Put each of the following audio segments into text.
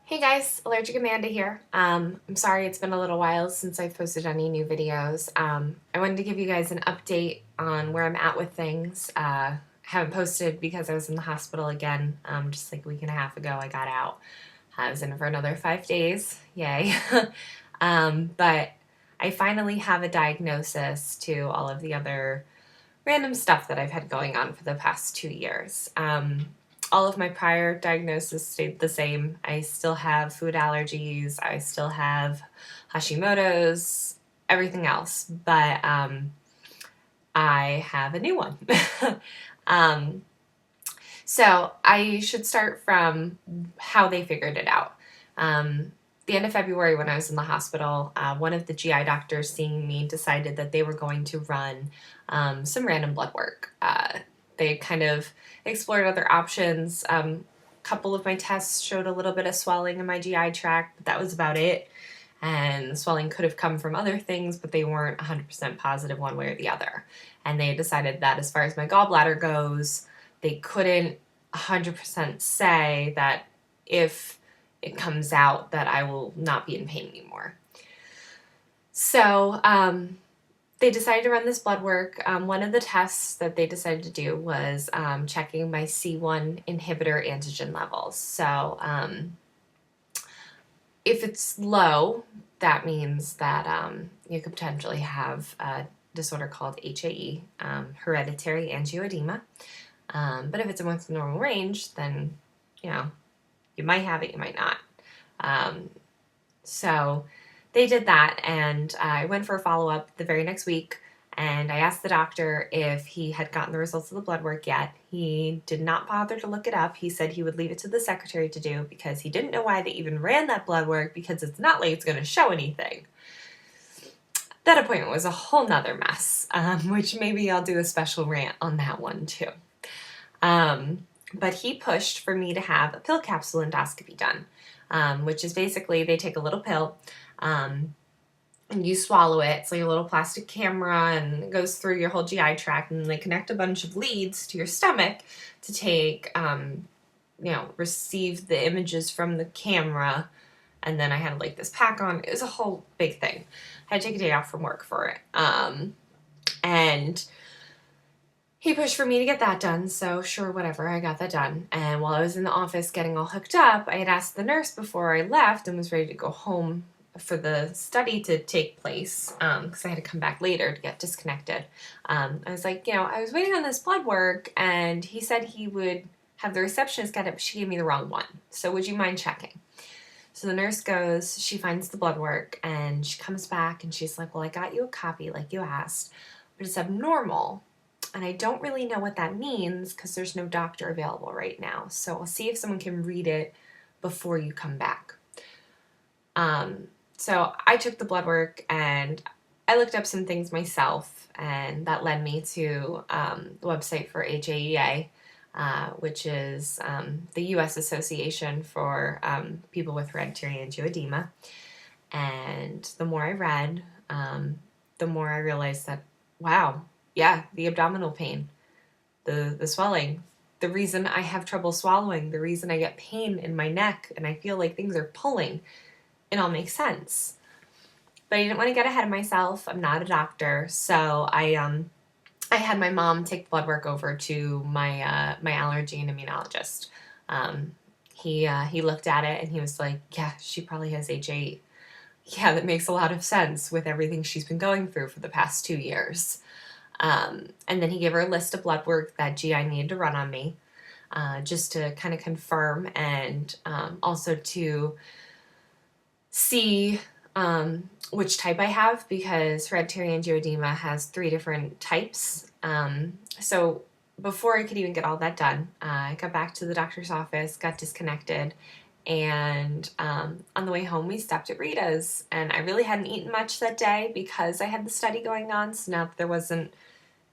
Hey guys, Allergic Amanda here. I'm sorry it's been a little while since I've posted any new videos. I wanted to give you guys an update on where I'm at with things. Haven't posted because I was in the hospital again, just like a week and a half ago I got out. I was in for another 5 days, yay. But I finally have a diagnosis to all of the other random stuff that I've had going on for the past 2 years. All of my prior diagnoses stayed the same. I still have food allergies. I still have Hashimoto's, everything else, but I have a new one. um, so I should start from how they figured it out. The end of February, when I was in the hospital, one of the GI doctors seeing me decided that they were going to run some random blood work. They kind of explored other options. A couple of my tests showed a little bit of swelling in my GI tract, but that was about it. And the swelling could have come from other things, but they weren't 100% positive one way or the other. And they decided that as far as my gallbladder goes, they couldn't 100% say that if it comes out that I will not be in pain anymore. So they decided to run this blood work. One of the tests that they decided to do was checking my C1 inhibitor antigen levels. So if it's low, that means that you could potentially have a disorder called HAE, Hereditary Angioedema. But if it's in within the normal range, then, you might have it, you might not. So they did that, and I went for a follow-up the very next week, and I asked the doctor if he had gotten the results of the blood work yet. He did not bother to look it up. He said he would leave it to the secretary to do because he didn't know why they even ran that blood work, because it's not like it's going to show anything. That appointment was a whole nother mess, which maybe I'll do a special rant on that one too. But he pushed for me to have a pill capsule endoscopy done, which is basically they take a little pill and you swallow it. It's like a little plastic camera, and it goes through your whole GI tract, and they connect a bunch of leads to your stomach to take, receive the images from the camera. And then I had like this pack on. It was a whole big thing. I had to take a day off from work for it. And he pushed for me to get that done, so sure, whatever, I got that done. And while I was in the office getting all hooked up, I had asked the nurse before I left and was ready to go home for the study to take place, because I had to come back later to get disconnected. I was like, I was waiting on this blood work, and he said he would have the receptionist get it, but she gave me the wrong one. So would you mind checking? So the nurse goes, she finds the blood work, and she comes back, and she's like, well, I got you a copy like you asked, but it's abnormal. And I don't really know what that means because there's no doctor available right now. So I'll see if someone can read it before you come back. So I took the blood work and I looked up some things myself, and that led me to the website for HAEA, which is the U.S. Association for people with Hereditary Angioedema. And the more I read, the more I realized that, wow, yeah, the abdominal pain, the swelling, the reason I have trouble swallowing, the reason I get pain in my neck and I feel like things are pulling, it all makes sense. But I didn't want to get ahead of myself. I'm not a doctor, so I had my mom take the blood work over to my my allergy and immunologist. He looked at it and he was like, yeah, she probably has HAE. Yeah, that makes a lot of sense with everything she's been going through for the past 2 years. And then he gave her a list of blood work that GI needed to run on me, just to kind of confirm, and also to see which type I have, because hereditary angioedema has 3 different types. So before I could even get all that done, I got back to the doctor's office, got disconnected, and on the way home we stopped at Rita's, and I really hadn't eaten much that day because I had the study going on, so now that there wasn't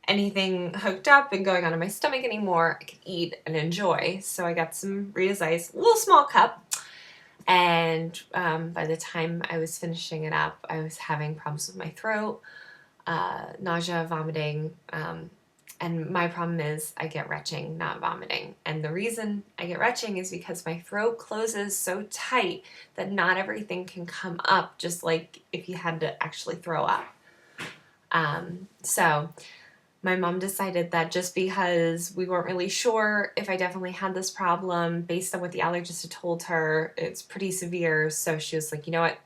anything hooked up and going on in my stomach anymore, I could eat and enjoy. So I got some Rita's Ice, a little small cup, and by the time I was finishing it up, I was having problems with my throat, nausea, vomiting, And my problem is I get retching, not vomiting. And the reason I get retching is because my throat closes so tight that not everything can come up, just like if you had to actually throw up. So my mom decided that just because we weren't really sure if I definitely had this problem, based on what the allergist had told her, it's pretty severe. So she was like, you know what?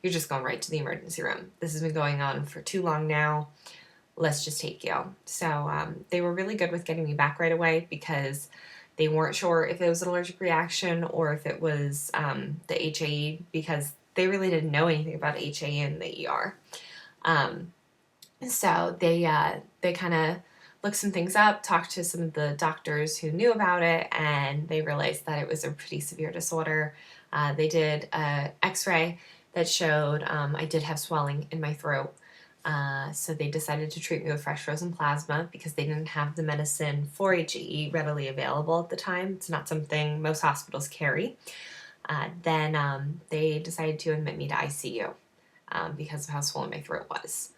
You're just going right to the emergency room. This has been going on for too long now. Let's just take you. So they were really good with getting me back right away because they weren't sure if it was an allergic reaction or if it was the HAE, because they really didn't know anything about HAE in the ER. So they kind of looked some things up, talked to some of the doctors who knew about it, and they realized that it was a pretty severe disorder. They did an x-ray that showed I did have swelling in my throat. So they decided to treat me with fresh frozen plasma because they didn't have the medicine for HAE readily available at the time. It's not something most hospitals carry. Then they decided to admit me to ICU because of how swollen my throat was.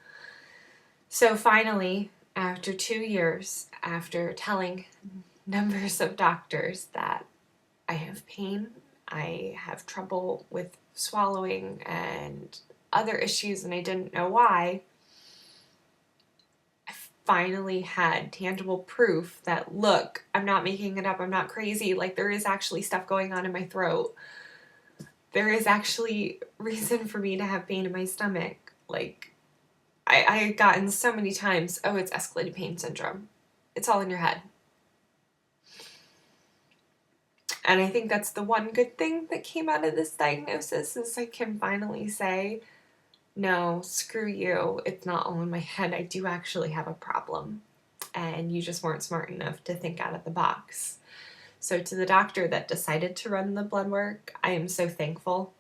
So finally, after 2 years, after telling numbers of doctors that I have pain, I have trouble with swallowing and other issues, and I didn't know why, I finally had tangible proof that, look, I'm not making it up, I'm not crazy, like there is actually stuff going on in my throat. There is actually reason for me to have pain in my stomach. Like, I had gotten so many times, oh, it's escalated pain syndrome. It's all in your head. And I think that's the one good thing that came out of this diagnosis, is I can finally say, no, screw you. It's not all in my head. I do actually have a problem. And you just weren't smart enough to think out of the box. So to the doctor that decided to run the blood work, I am so thankful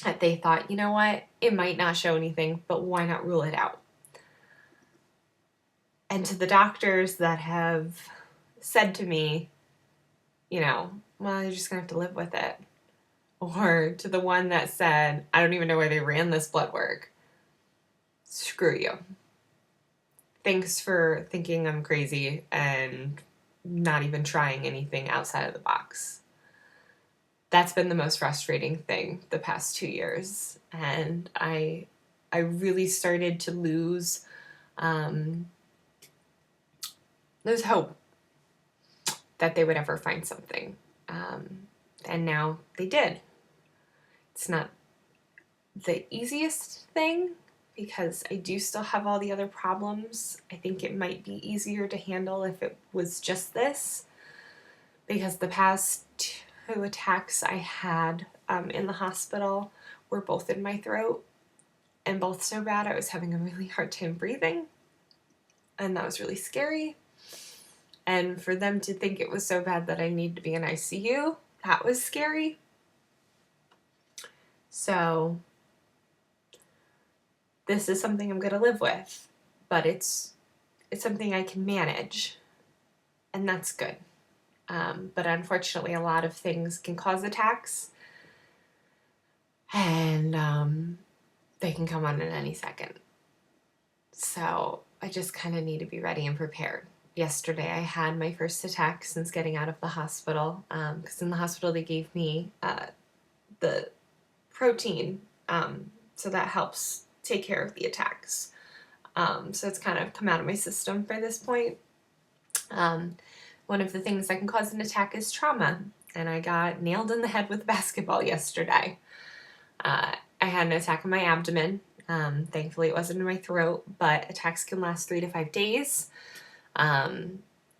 that they thought, you know what, it might not show anything, but why not rule it out? And to the doctors that have said to me, you know, well, you're just going to have to live with it. Or to the one that said, I don't even know why they ran this blood work. Screw you. Thanks for thinking I'm crazy and not even trying anything outside of the box. That's been the most frustrating thing the past 2 years. And I really started to lose hope that they would ever find something. And now they did. It's not the easiest thing because I do still have all the other problems. I think it might be easier to handle if it was just this, because the past 2 attacks I had in the hospital were both in my throat, and both so bad I was having a really hard time breathing, and that was really scary. And for them to think it was so bad that I need to be in ICU, that was scary. So this is something I'm going to live with, but it's something I can manage, and that's good. But unfortunately, a lot of things can cause attacks, and they can come on in any second. So I just kind of need to be ready and prepared. Yesterday, I had my first attack since getting out of the hospital, because in the hospital they gave me the protein, so that helps take care of the attacks. So it's kind of come out of my system by this point. One of the things that can cause an attack is trauma, and I got nailed in the head with a basketball yesterday. I had an attack in my abdomen. Thankfully, it wasn't in my throat, but attacks can last 3 to 5 days.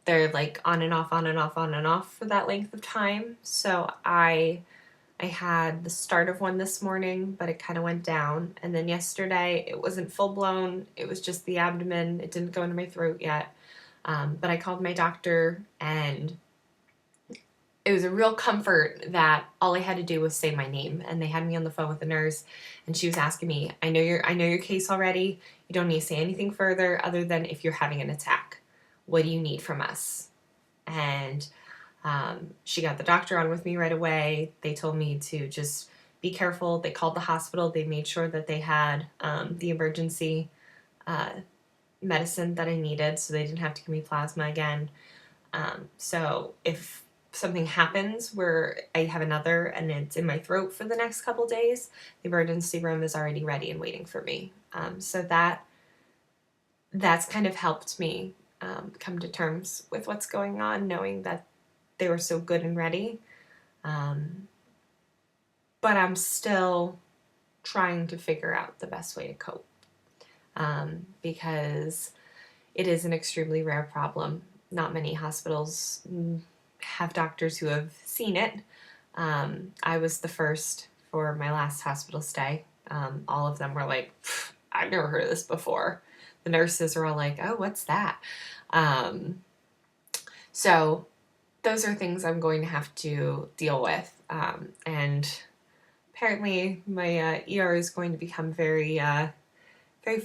They're like on and off, on and off, on and off for that length of time. So I had the start of one this morning, but it kind of went down. And then yesterday, it wasn't full blown. It was just the abdomen. It didn't go into my throat yet. But I called my doctor, and it was a real comfort that all I had to do was say my name. And they had me on the phone with the nurse, and she was asking me, I know your case already. You don't need to say anything further other than if you're having an attack. What do you need from us? And she got the doctor on with me right away. They told me to just be careful. They called the hospital. They made sure that they had the emergency medicine that I needed, so they didn't have to give me plasma again. So if something happens where I have another and it's in my throat for the next couple days, the emergency room is already ready and waiting for me. So that's kind of helped me come to terms with what's going on, knowing that they were so good and ready. But I'm still trying to figure out the best way to cope, because it is an extremely rare problem. Not many hospitals have doctors who have seen it. I was the first for my last hospital stay. All of them were like, I've never heard of this before. The nurses are all like, oh, what's that? So those are things I'm going to have to deal with. And apparently my ER is going to become very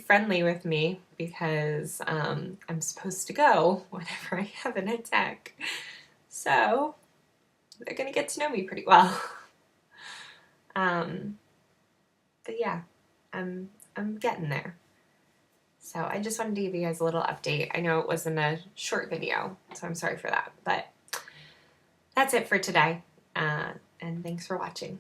friendly with me, because I'm supposed to go whenever I have an attack. So they're going to get to know me pretty well. But yeah, I'm getting there. So I just wanted to give you guys a little update. I know it wasn't a short video, so I'm sorry for that. But that's it for today. And thanks for watching.